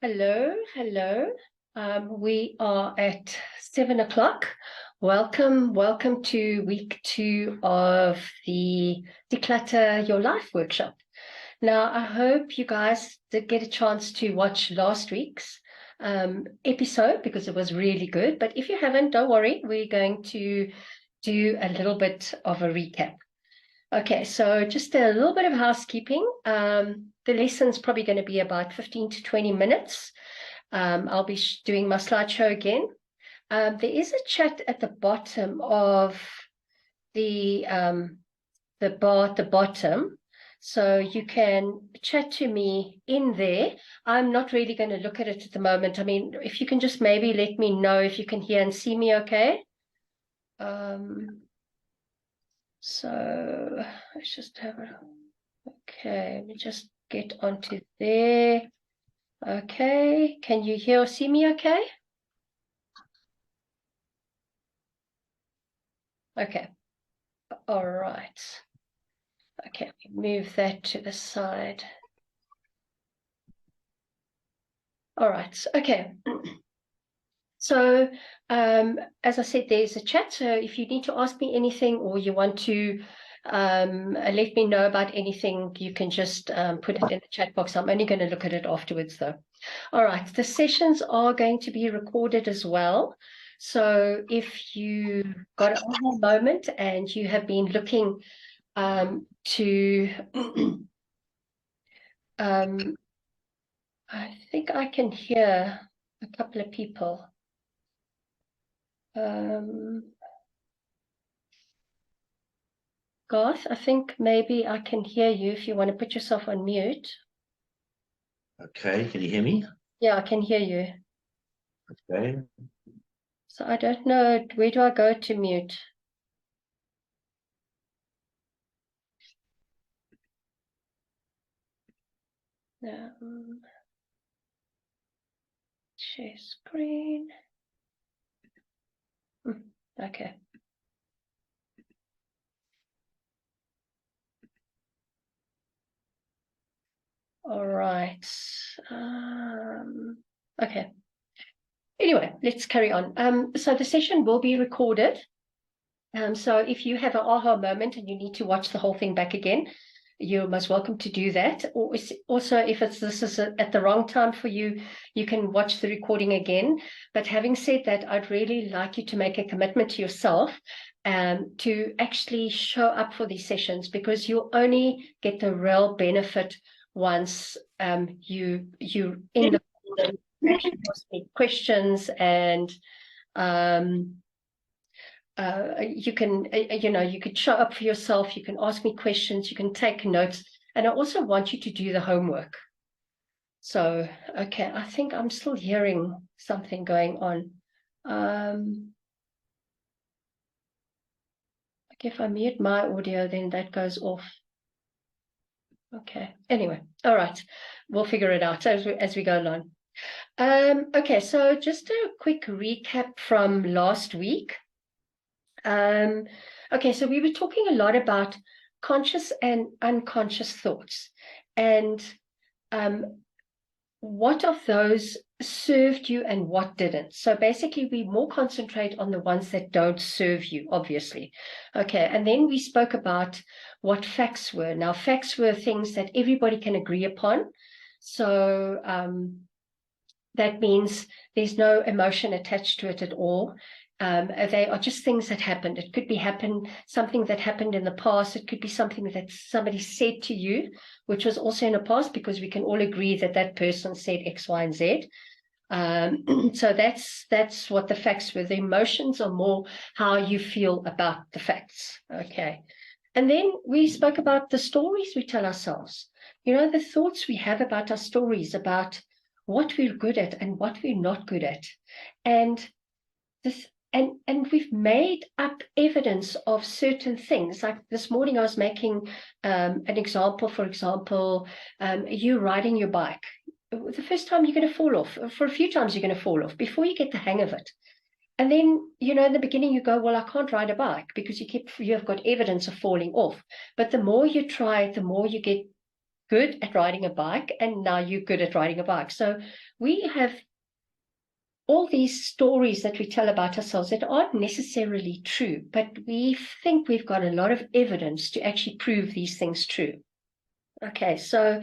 Hello, hello. We are at 7 o'clock. Welcome to week 2 of the Declutter Your Life workshop. Now, I hope you guys did get a chance to watch last week's episode because it was really good. But if you haven't, don't worry. We're going to do a little bit of a recap. Okay, so just a little bit of housekeeping. The lesson's probably going to be about 15 to 20 minutes. I'll be doing my slideshow again. There is a chat at the bottom of the bar at the bottom, so you can chat to me in there. I'm not really going to look at it at the moment. I mean, if you can just maybe let me know if you can hear and see me okay. So let's just have a, okay, let me just get onto there. Okay, can you hear or see me okay? Okay, all right. Okay, move that to the side. All right, okay. So, as I said, there's a chat. So if you need to ask me anything or you want to let me know about anything, you can just put it in the chat box. I'm only going to look at it afterwards, though. All right, the sessions are going to be recorded as well. So if you got a moment and you have been looking to I think I can hear a couple of people. Garth, I think maybe I can hear you if you want to put yourself on mute. Okay, can you hear me? Yeah, I can hear you. Okay. So I don't know, where do I go to mute? Share screen. Okay. All right. Okay. Anyway, let's carry on. So the session will be recorded. So if you have an aha moment and you need to watch the whole thing back again, you're most welcome to do that. Or also, if this is at the wrong time for you, you can watch the recording again. But having said that, I'd really like you to make a commitment to yourself to actually show up for these sessions, because you'll only get the real benefit once you in the actually ask me questions, and you can, you could show up for yourself, you can ask me questions, you can take notes, and I also want you to do the homework. So, okay, I think I'm still hearing something going on. Okay, if I mute my audio, then that goes off. Okay, anyway, all right, we'll figure it out as we go along. Okay, so just a quick recap from last week. Okay, so we were talking a lot about conscious and unconscious thoughts, and what of those served you and what didn't. So basically, we more concentrate on the ones that don't serve you, obviously. Okay, and then we spoke about what facts were. Now, facts were things that everybody can agree upon. So that means there's no emotion attached to it at all. They are just things that happened. It could be something that happened in the past. It could be something that somebody said to you, which was also in the past, because we can all agree that that person said X, Y, and Z. So that's what the facts were. The emotions are more how you feel about the facts. Okay. And then we spoke about the stories we tell ourselves. The thoughts we have about our stories, about what we're good at and what we're not good at. And we've made up evidence of certain things. Like this morning, I was making an example. For example, you riding your bike. The first time you're going to fall off. For a few times you're going to fall off before you get the hang of it. And then, in the beginning you go, well, I can't ride a bike, because you have got evidence of falling off. But the more you try it, the more you get good at riding a bike, and now you're good at riding a bike. So we have all these stories that we tell about ourselves that aren't necessarily true, but we think we've got a lot of evidence to actually prove these things true. Okay, so,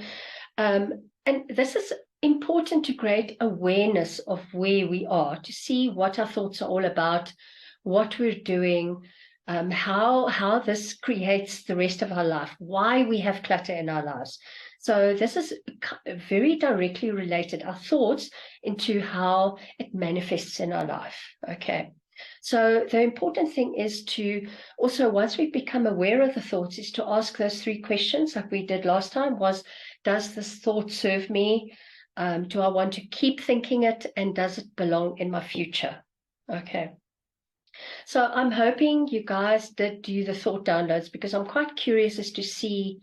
and this is important to create awareness of where we are, to see what our thoughts are all about, what we're doing, how this creates the rest of our life, why we have clutter in our lives. So this is very directly related, our thoughts, into how it manifests in our life. Okay. So the important thing is to also, once we become aware of the thoughts, is to ask those 3 questions like we did last time. Was, does this thought serve me? Do I want to keep thinking it? And does it belong in my future? Okay. So I'm hoping you guys did do the thought downloads, because I'm quite curious as to see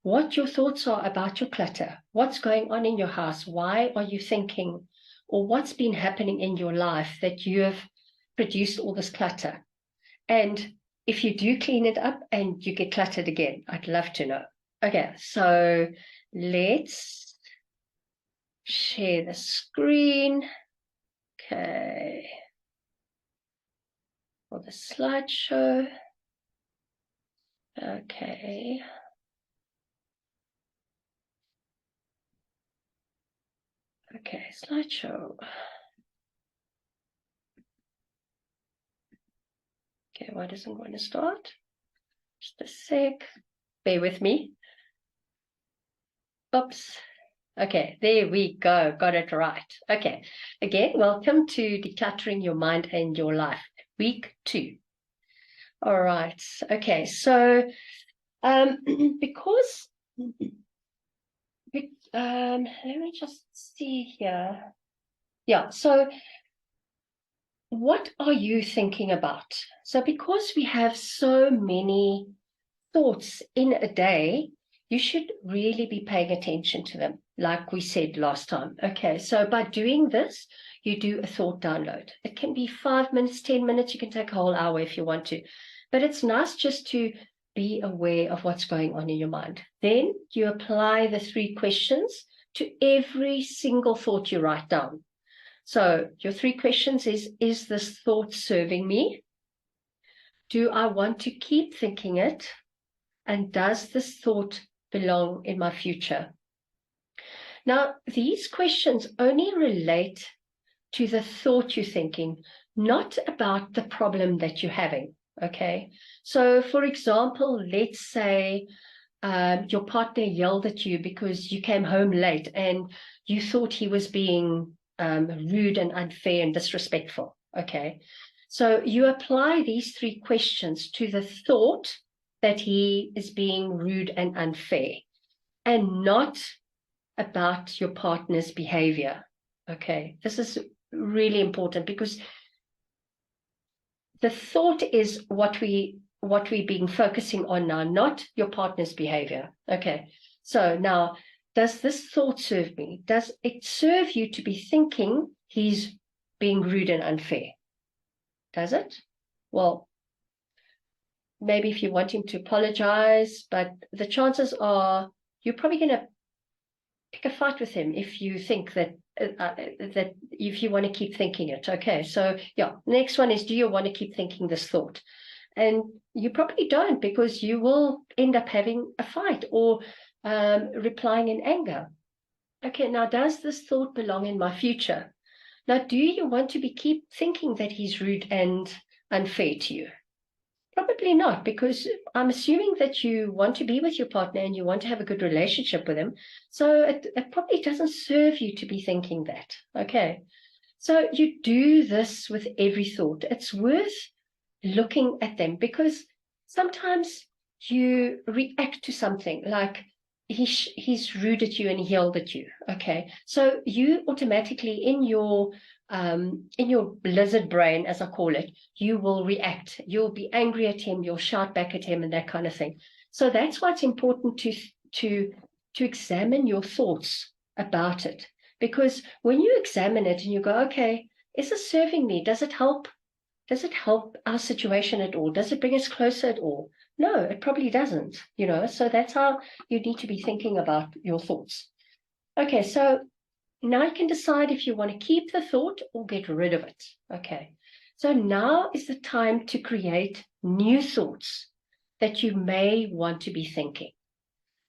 what your thoughts are about your clutter. What's going on in your house? Why are you thinking, or what's been happening in your life that you have produced all this clutter? And if you do clean it up and you get cluttered again, I'd love to know. Okay, so let's share the screen. Okay. For the slideshow. Okay. Okay, slideshow. Okay, why doesn't want to start? Just a sec. Bear with me. Oops. Okay, there we go. Got it right. Okay. Again, welcome to Decluttering Your Mind and Your Life, week 2. All right. Okay, so because let me just see here. Yeah, so what are you thinking about? So because we have so many thoughts in a day, you should really be paying attention to them, like we said last time. Okay, so by doing this, you do a thought download. It can be 5 minutes, 10 minutes. You can take a whole hour if you want to. But it's nice just to be aware of what's going on in your mind. Then you apply the 3 questions to every single thought you write down. So your 3 questions is this thought serving me? Do I want to keep thinking it? And does this thought belong in my future? Now, these questions only relate to the thought you're thinking, not about the problem that you're having, okay? So, for example, let's say your partner yelled at you because you came home late and you thought he was being rude and unfair and disrespectful, okay? So you apply these 3 questions to the thought that he is being rude and unfair, and not about your partner's behavior, okay? This is really important, because the thought is what we've been focusing on now, not your partner's behavior. Okay, so now, does this thought serve me? Does it serve you to be thinking he's being rude and unfair? Does it? Well, maybe if you want him to apologize, but the chances are you're probably going to pick a fight with him if you think that that if you want to keep thinking it. Okay, so yeah, next one is, do you want to keep thinking this thought? And you probably don't, because you will end up having a fight or replying in anger. Okay, now, does this thought belong in my future? Now, do you want to keep thinking that he's rude and unfair to you? Probably not, because I'm assuming that you want to be with your partner and you want to have a good relationship with him. So it probably doesn't serve you to be thinking that. Okay, so you do this with every thought. It's worth looking at them, because sometimes you react to something like he's rude at you and he yelled at you. Okay, so you automatically in your lizard brain, as I call it, you will react. You'll be angry at him, you'll shout back at him, and that kind of thing. So that's why it's important to examine your thoughts about it, because when you examine it and you go, okay, is this serving me? Does it help? Does it help our situation at all? Does it bring us closer at all? No, it probably doesn't, so that's how you need to be thinking about your thoughts. Okay, so now you can decide if you want to keep the thought or get rid of it. Okay, so now is the time to create new thoughts that you may want to be thinking.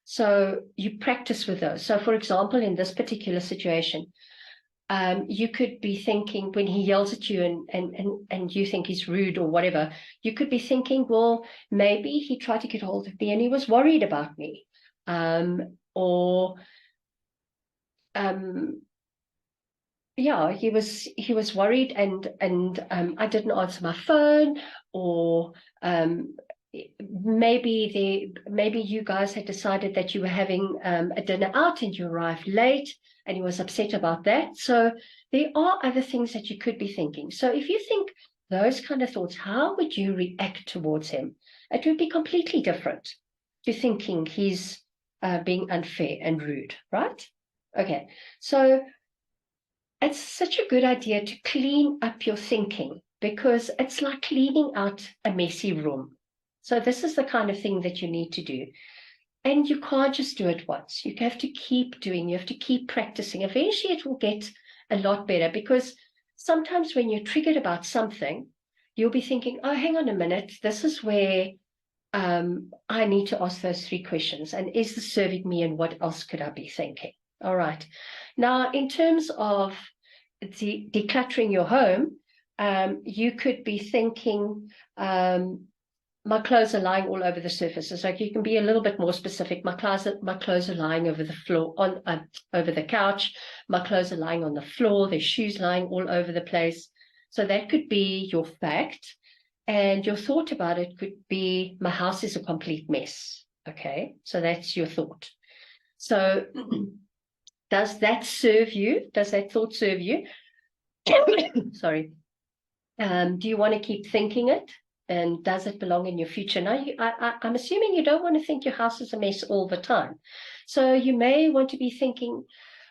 So you practice with those. So for example, in this particular situation, you could be thinking when he yells at you and you think he's rude or whatever, you could be thinking, well, maybe he tried to get hold of me and he was worried about me. Or yeah, he was worried and I didn't answer my phone, or maybe you guys had decided that you were having a dinner out and you arrived late and he was upset about that. So there are other things that you could be thinking. So if you think those kind of thoughts, how would you react towards him? It would be completely different to thinking he's being unfair and rude, right? Okay, so it's such a good idea to clean up your thinking, because it's like cleaning out a messy room. So this is the kind of thing that you need to do. And you can't just do it once. You have to keep doing, you have to keep practicing. Eventually it will get a lot better, because sometimes when you're triggered about something, you'll be thinking, oh, hang on a minute, this is where I need to ask those 3 questions. And is this serving me, and what else could I be thinking? All right. Now, in terms of decluttering your home, you could be thinking, my clothes are lying all over the surfaces. Like, you can be a little bit more specific. My clothes are lying over the floor, over the couch. My clothes are lying on the floor. There's shoes lying all over the place. So that could be your fact. And your thought about it could be, my house is a complete mess. Okay, so that's your thought. So does that serve you? Does that thought serve you? Sorry. Do you want to keep thinking it? And does it belong in your future? Now, I'm assuming you don't want to think your house is a mess all the time. So you may want to be thinking,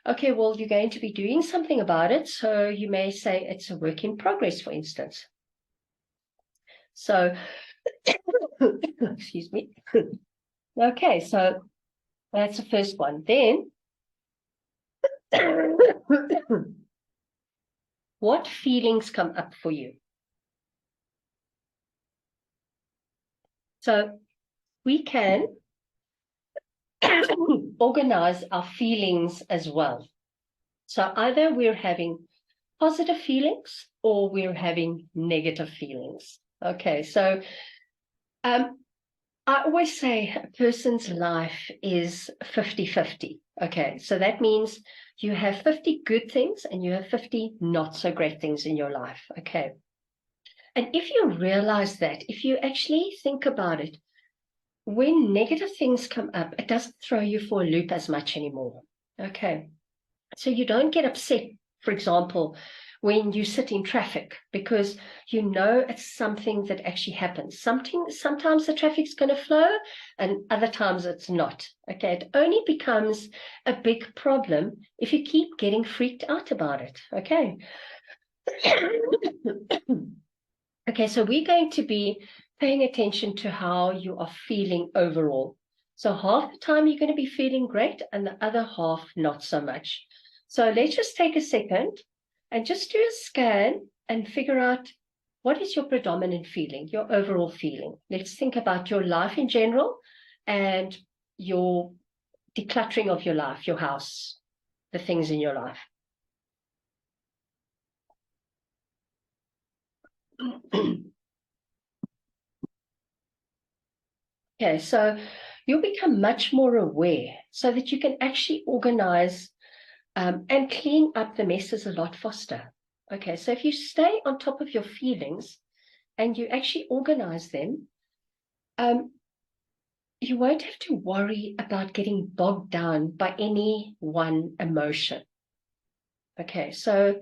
okay, well, you're going to be doing something about it. So you may say it's a work in progress, for instance. So, excuse me. Okay, so that's the first one. Then, what feelings come up for you? So we can organize our feelings as well. So either we're having positive feelings or we're having negative feelings. Okay, so I always say a person's life is 50-50. Okay, so that means you have 50 good things and you have 50 not so great things in your life. Okay, and if you realize that, if you actually think about it, when negative things come up, it doesn't throw you for a loop as much anymore. Okay, so you don't get upset, for example, when you sit in traffic, because you know it's something that actually happens. Sometimes the traffic's going to flow and other times it's not. Okay, it only becomes a big problem if you keep getting freaked out about it. Okay. Okay, so we're going to be paying attention to how you are feeling overall. So half the time you're going to be feeling great and the other half not so much. So let's just take a second and just do a scan and figure out, what is your predominant feeling, your overall feeling. Let's think about your life in general and your decluttering of your life, your house, the things in your life. Okay, so you'll become much more aware so that you can actually organize and clean up the messes a lot faster. Okay, so if you stay on top of your feelings and you actually organize them, you won't have to worry about getting bogged down by any one emotion. Okay, so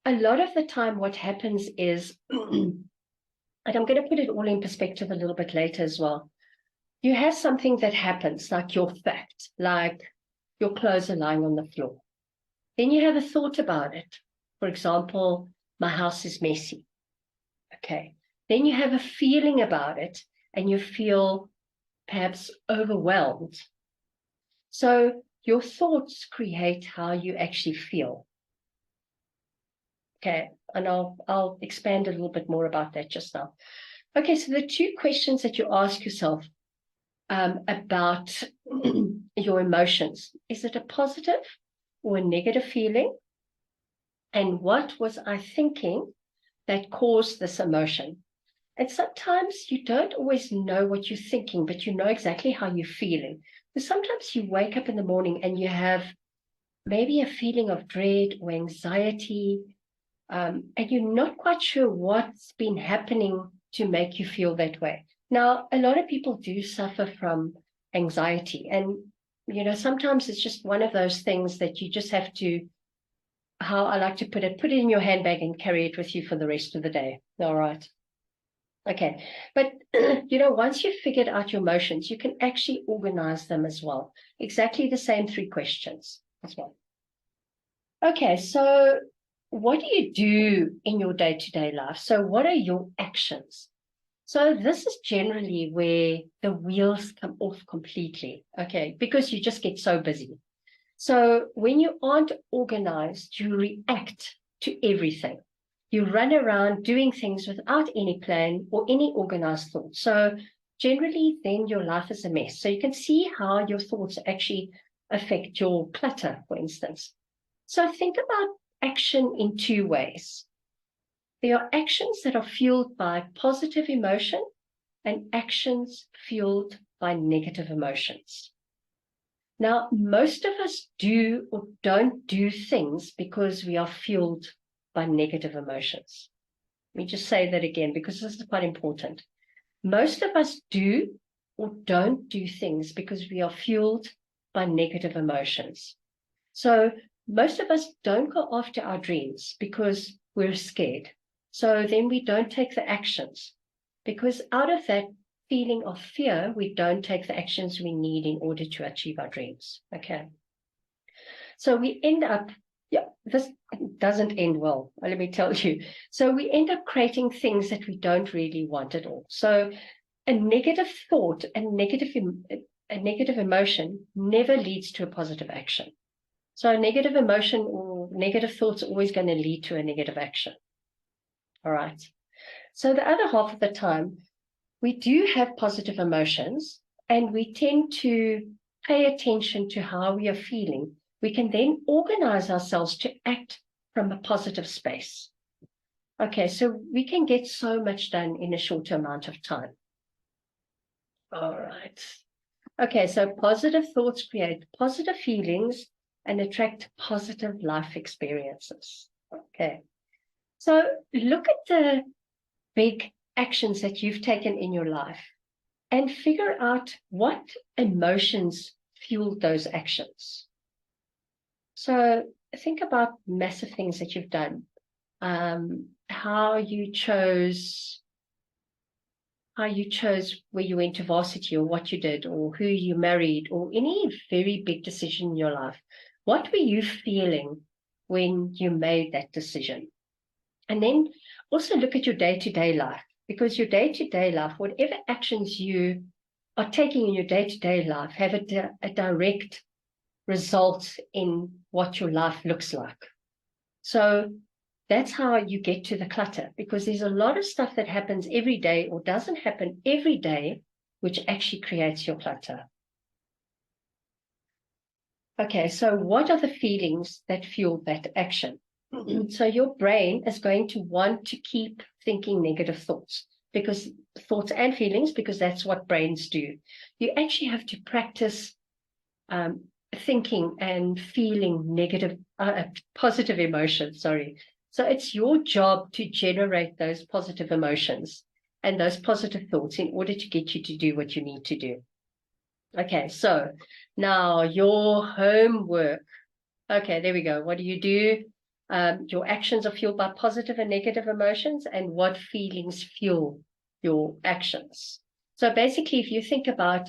a lot of the time what happens is, and I'm going to put it all in perspective a little bit later as well, you have something that happens, like your fact, like your clothes are lying on the floor. Then you have a thought about it. For example, my house is messy. Okay. Then you have a feeling about it. and you feel perhaps overwhelmed. So your thoughts create how you actually feel. Okay, and I'll expand a little bit more about that just now. Okay, so the two questions that you ask yourself about your emotions. Is it a positive or a negative feeling? And what was I thinking that caused this emotion? And sometimes you don't always know what you're thinking, but you know exactly how you're feeling. Because sometimes you wake up in the morning and you have maybe a feeling of dread or anxiety, and you're not quite sure what's been happening to make you feel that way. Now, a lot of people do suffer from anxiety, and sometimes it's just one of those things that you just have to, how I like to put it in your handbag and carry it with you for the rest of the day. All right. Okay. But, once you've figured out your emotions, you can actually organize them as well. Exactly the same 3 questions as well. Okay. So what do you do in your day-to-day life? So what are your actions? So this is generally where the wheels come off completely, okay, because you just get so busy. So when you aren't organized, you react to everything. You run around doing things without any plan or any organized thought. So generally, then your life is a mess. So you can see how your thoughts actually affect your clutter, for instance. So think about action in 2 ways. There are actions that are fueled by positive emotion and actions fueled by negative emotions. Now, most of us do or don't do things because we are fueled by negative emotions. Let me just say that again, because this is quite important. Most of us do or don't do things because we are fueled by negative emotions. So most of us don't go after our dreams because we're scared. So then we don't take the actions, because out of that feeling of fear, we don't take the actions we need in order to achieve our dreams. Okay. So we end up, this doesn't end well, let me tell you. So we end up creating things that we don't really want at all. So a negative thought, a negative emotion never leads to a positive action. So a negative emotion or negative thoughts are always going to lead to a negative action. All right. So the other half of the time, we do have positive emotions, and we tend to pay attention to how we are feeling. We can then organize ourselves to act from a positive space. Okay, so we can get so much done in a short amount of time. All right. Okay, so positive thoughts create positive feelings and attract positive life experiences. Okay, so look at the big actions that you've taken in your life and figure out what emotions fueled those actions. So think about massive things that you've done, how you chose where you went to varsity, or what you did, or who you married, or any very big decision in your life. What were you feeling when you made that decision? And then also look at your day-to-day life, because your day-to-day life, whatever actions you are taking in your day-to-day life, have a direct result in what your life looks like. So that's how you get to the clutter, because there's a lot of stuff that happens every day or doesn't happen every day, which actually creates your clutter. Okay, so what are the feelings that fuel that action? So your brain is going to want to keep thinking negative thoughts, because thoughts and feelings, because that's what brains do. You actually have to practice thinking and feeling positive emotions, sorry. So it's your job to generate those positive emotions and those positive thoughts in order to get you to do what you need to do. Okay, so now your homework. Okay, there we go. What do you do? Your actions are fueled by positive and negative emotions, and what feelings fuel your actions. So basically, if you think about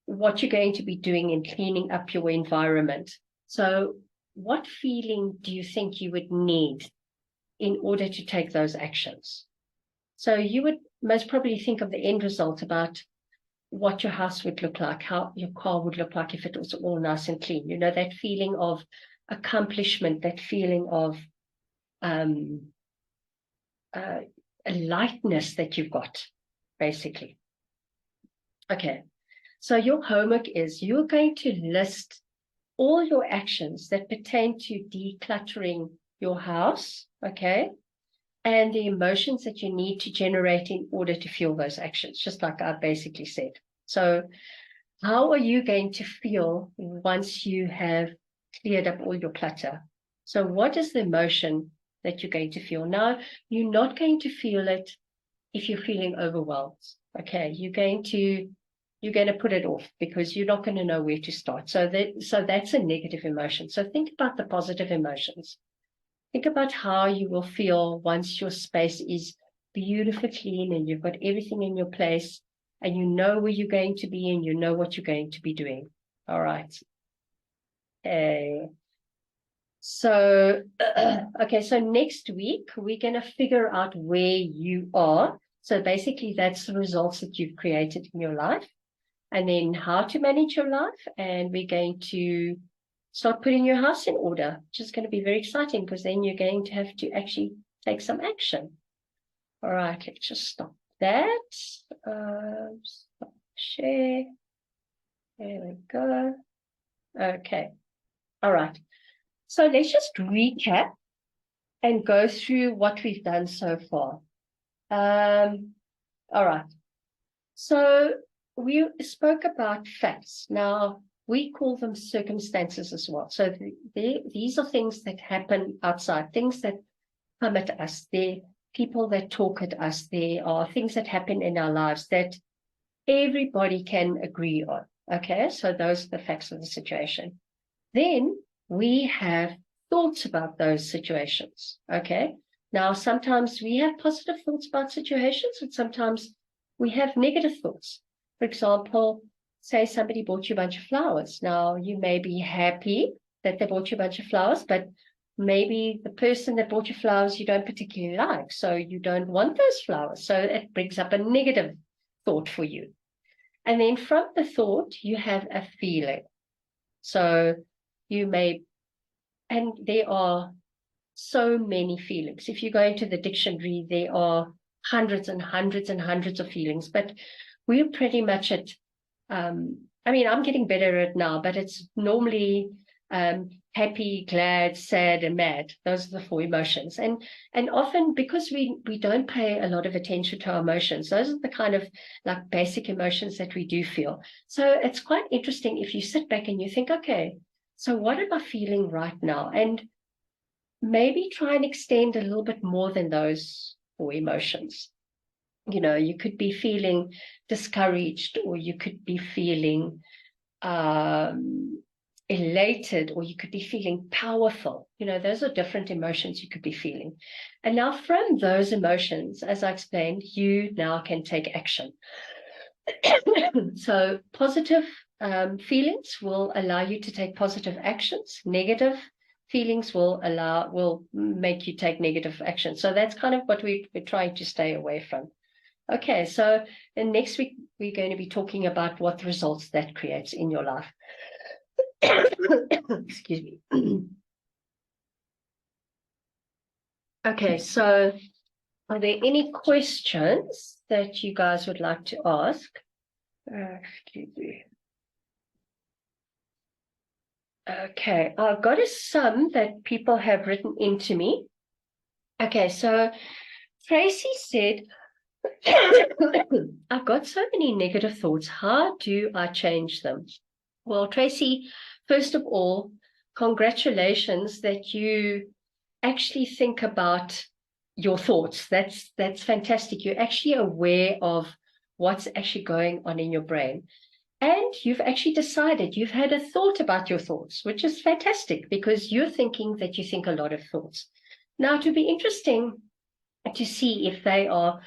what you're going to be doing in cleaning up your environment. So what feeling do you think you would need in order to take those actions? So you would most probably think of the end result about what your house would look like, how your car would look like if it was all nice and clean. You know, that feeling of accomplishment, that feeling of a lightness that you've got, basically. Okay, so your homework is you're going to list all your actions that pertain to decluttering your house, okay, and the emotions that you need to generate in order to feel those actions, just like I basically said. So how are you going to feel once you have cleared up all your clutter? So what is the emotion that you're going to feel? Now, you're not going to feel it if you're feeling overwhelmed, okay? You're going to put it off because you're not going to know where to start. So that's a negative emotion. So think about the positive emotions. Think about how you will feel once your space is beautifully clean and you've got everything in your place and you know where you're going to be and you know what you're going to be doing. All right. Okay. So, okay, so next week, we're going to figure out where you are. So basically, that's the results that you've created in your life. And then how to manage your life. And we're going to start putting your house in order, which is going to be very exciting because then you're going to have to actually take some action. All right, let's just stop that. Stop share. There we go. Okay. All right. So let's just recap and go through what we've done so far. All right. So we spoke about facts. Now, we call them circumstances as well. So these are things that happen outside, things that come at us. They're people that talk at us. There are things that happen in our lives that everybody can agree on. Okay, so those are the facts of the situation. Then we have thoughts about those situations. Okay, now sometimes we have positive thoughts about situations, and sometimes we have negative thoughts. For example, say somebody bought you a bunch of flowers. Now, you may be happy that they bought you a bunch of flowers, but maybe the person that bought you flowers you don't particularly like, so you don't want those flowers. So it brings up a negative thought for you. And then from the thought, you have a feeling. So you may, and there are so many feelings. If you go into the dictionary, there are hundreds and hundreds and hundreds of feelings, but we're pretty much at, I mean, I'm getting better at it now, but it's normally happy, glad, sad, and mad. Those are the four emotions. And often because we don't pay a lot of attention to our emotions, those are the kind of like basic emotions that we do feel. So it's quite interesting if you sit back and you think, okay, so what am I feeling right now? And maybe try and extend a little bit more than those four emotions. You know, you could be feeling discouraged, or you could be feeling elated, or you could be feeling powerful. You know, those are different emotions you could be feeling. And now from those emotions, as I explained, you now can take action. So positive feelings will allow you to take positive actions. Negative feelings will make you take negative action. So that's kind of what we're trying to stay away from. Okay, so next week we're going to be talking about what results that creates in your life. Excuse me. Okay, so are there any questions that you guys would like to ask? Excuse me. Okay, I've got a sum that people have written into me. Okay, so Tracy said, I've got so many negative thoughts. How do I change them? Well, Tracy, first of all, congratulations that you actually think about your thoughts. That's fantastic. You're actually aware of what's actually going on in your brain. And you've actually decided, you've had a thought about your thoughts, which is fantastic because you're thinking that you think a lot of thoughts. Now, it would be interesting to see if they are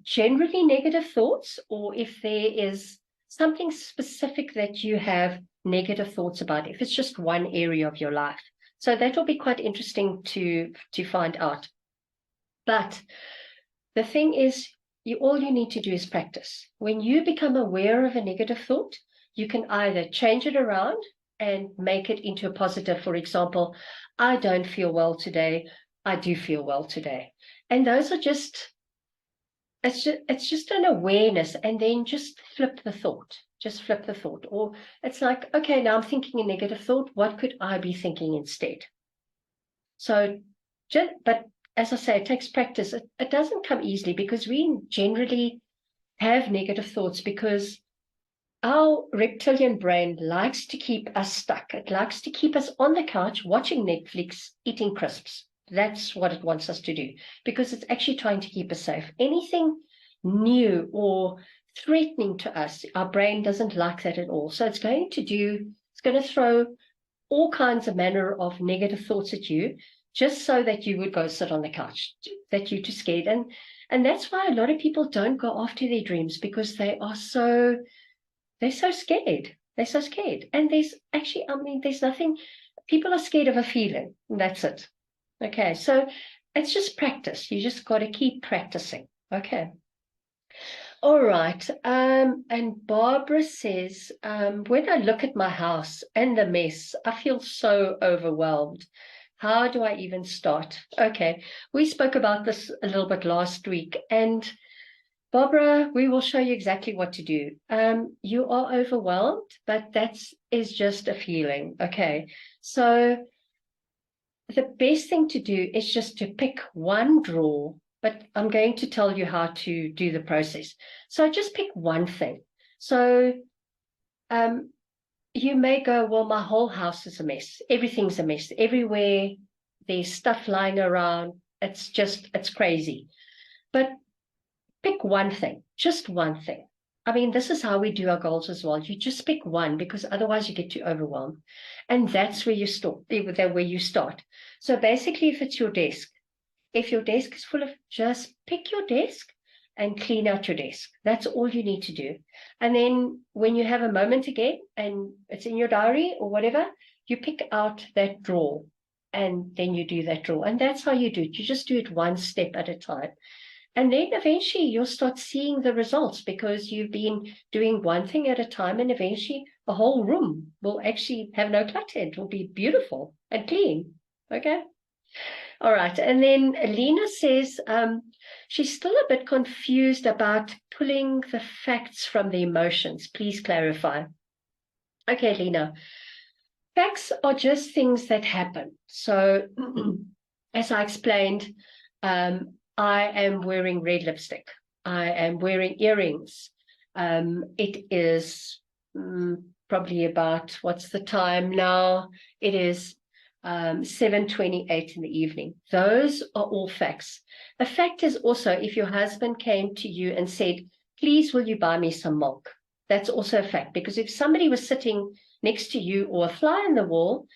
generally negative thoughts or if there is something specific that you have negative thoughts about, if it's just one area of your life. So that will be quite interesting to find out. But the thing is, all you need to do is practice. When you become aware of a negative thought, you can either change it around and make it into a positive. For example, I don't feel well today. I do feel well today. And those are just, it's just an awareness, and then just flip the thought. Just flip the thought. Or it's like, okay, now I'm thinking a negative thought. What could I be thinking instead? So, but as I say, it takes practice. It doesn't come easily, because we generally have negative thoughts because our reptilian brain likes to keep us stuck. It likes to keep us on the couch watching Netflix, eating crisps. That's what it wants us to do, because it's actually trying to keep us safe. Anything new or threatening to us, our brain doesn't like that at all. So it's going to throw all kinds of manner of negative thoughts at you, just so that you would go sit on the couch, that you're too scared. And that's why a lot of people don't go after their dreams, because they're so scared. They're so scared. And there's actually, there's nothing, people are scared of a feeling. And that's it. Okay. So it's just practice. You just got to keep practicing. Okay. All right. And Barbara says, when I look at my house and the mess, I feel so overwhelmed. How do I even start? Okay. We spoke about this a little bit last week, and Barbara, we will show you exactly what to do. You are overwhelmed, but that is just a feeling. Okay. So the best thing to do is just to pick one drawer, but I'm going to tell you how to do the process. So just pick one thing. So you may go, well, my whole house is a mess. Everything's a mess. Everywhere there's stuff lying around. It's crazy. But pick one thing, just one thing. I mean, this is how we do our goals as well. You just pick one, because otherwise you get too overwhelmed. And that's where you start. So basically, if your desk is full of, just pick your desk and clean out your desk. That's all you need to do. And then when you have a moment again and it's in your diary or whatever, you pick out that drawer and then you do that drawer. And that's how you do it. You just do it one step at a time. And then eventually you'll start seeing the results, because you've been doing one thing at a time, and eventually the whole room will actually have no clutter. It will be beautiful and clean. Okay. All right. And then Lena says she's still a bit confused about pulling the facts from the emotions. Please clarify. Okay, Lena. Facts are just things that happen. So as I explained, I am wearing red lipstick. I am wearing earrings. It is probably about, what's the time now? It is 7:28 in the evening. Those are all facts. A fact is also if your husband came to you and said, please, will you buy me some milk? That's also a fact, because if somebody was sitting next to you or a fly in the wall,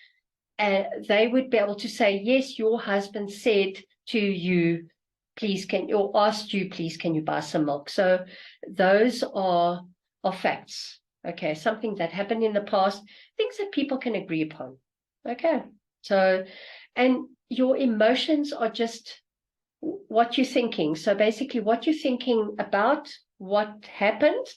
they would be able to say, yes, your husband said to you, please, or asked you, please, can you buy some milk? So those are facts. Okay, something that happened in the past, things that people can agree upon. Okay, so, and your emotions are just what you're thinking. So basically what you're thinking about what happened.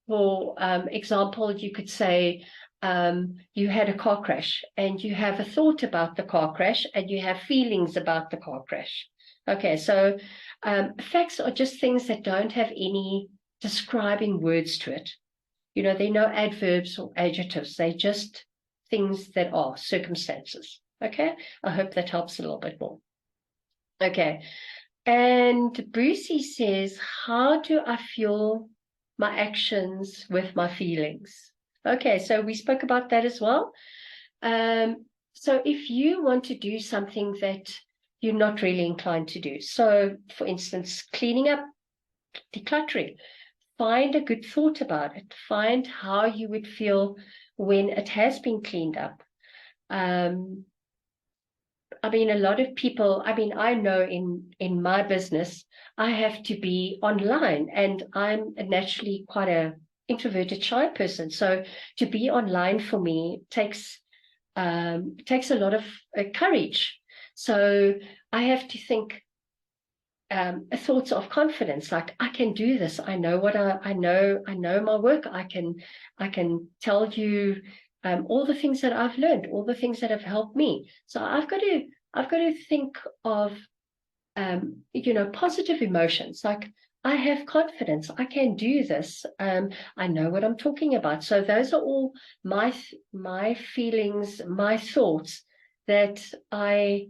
For example, you could say, you had a car crash and you have a thought about the car crash and you have feelings about the car crash. Okay, so facts are just things that don't have any describing words to it. They're no adverbs or adjectives. They're just things that are circumstances. Okay, I hope that helps a little bit more. Okay, and Brucey says, how do I fuel my actions with my feelings? Okay, so we spoke about that as well. So if you want to do something that you're not really inclined to do, so for instance, cleaning up, decluttering, find a good thought about it. Find how you would feel when it has been cleaned up. A lot of people, I know in my business, I have to be online, and I'm naturally quite a introverted, shy person. So to be online for me takes a lot of courage. So I have to think, thoughts of confidence, like I can do this. I know what I know. I know my work. I can tell you all the things that I've learned, all the things that have helped me. So I've got to think of positive emotions. Like I have confidence. I can do this. I know what I'm talking about. So those are all my feelings, my thoughts that I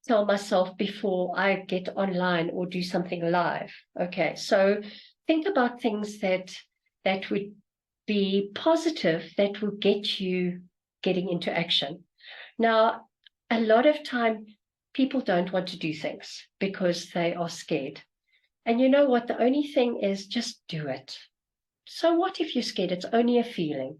tell myself before I get online or do something live. Okay, so think about things that would be positive, that will get you getting into action. Now, a lot of time people don't want to do things because they are scared. And you know what? The only thing is just do it. So what if you're scared? It's only a feeling.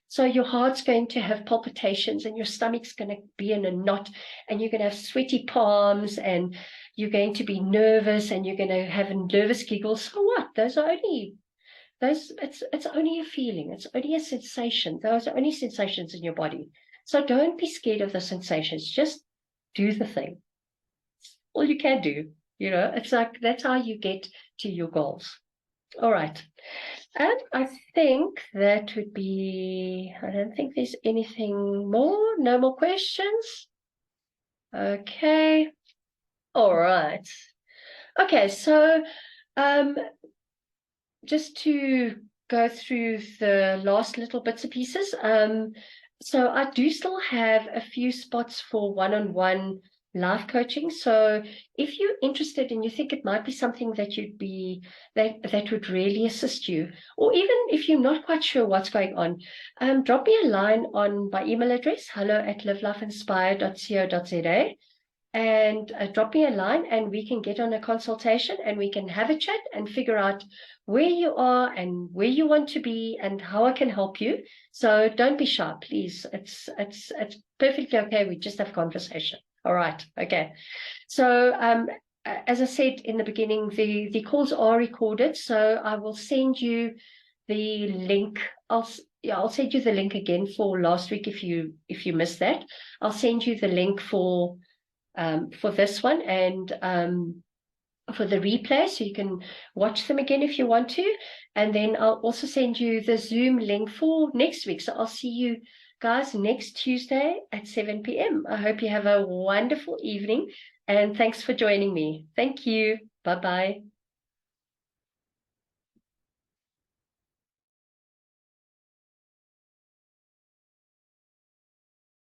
So your heart's going to have palpitations and your stomach's going to be in a knot and you're going to have sweaty palms and you're going to be nervous and you're going to have a nervous giggle. So what? It's only a feeling. It's only a sensation. Those are only sensations in your body. So don't be scared of the sensations. Just do the thing. All you can do. It's like that's how you get to your goals. All right. And I think that would be, I don't think there's anything more. No more questions. Okay. All right. Okay. So, just to go through the last little bits and pieces. So I do still have a few spots for one-on-one life coaching. So if you're interested and you think it might be something that that would really assist you, or even if you're not quite sure what's going on, drop me a line on my email address, hello@livelifeinspire.co.za, and drop me a line and we can get on a consultation and we can have a chat and figure out where you are and where you want to be and how I can help you. So don't be shy, please. It's perfectly okay. We just have conversation. All right. Okay. So as I said in the beginning, the calls are recorded. So I will send you the link. I'll send you the link again for last week if you missed that. I'll send you the link for this one and for the replay, so you can watch them again if you want to. And then I'll also send you the Zoom link for next week. So I'll see you guys next Tuesday at 7 p.m. I hope you have a wonderful evening and thanks for joining me. Thank you. Bye-bye.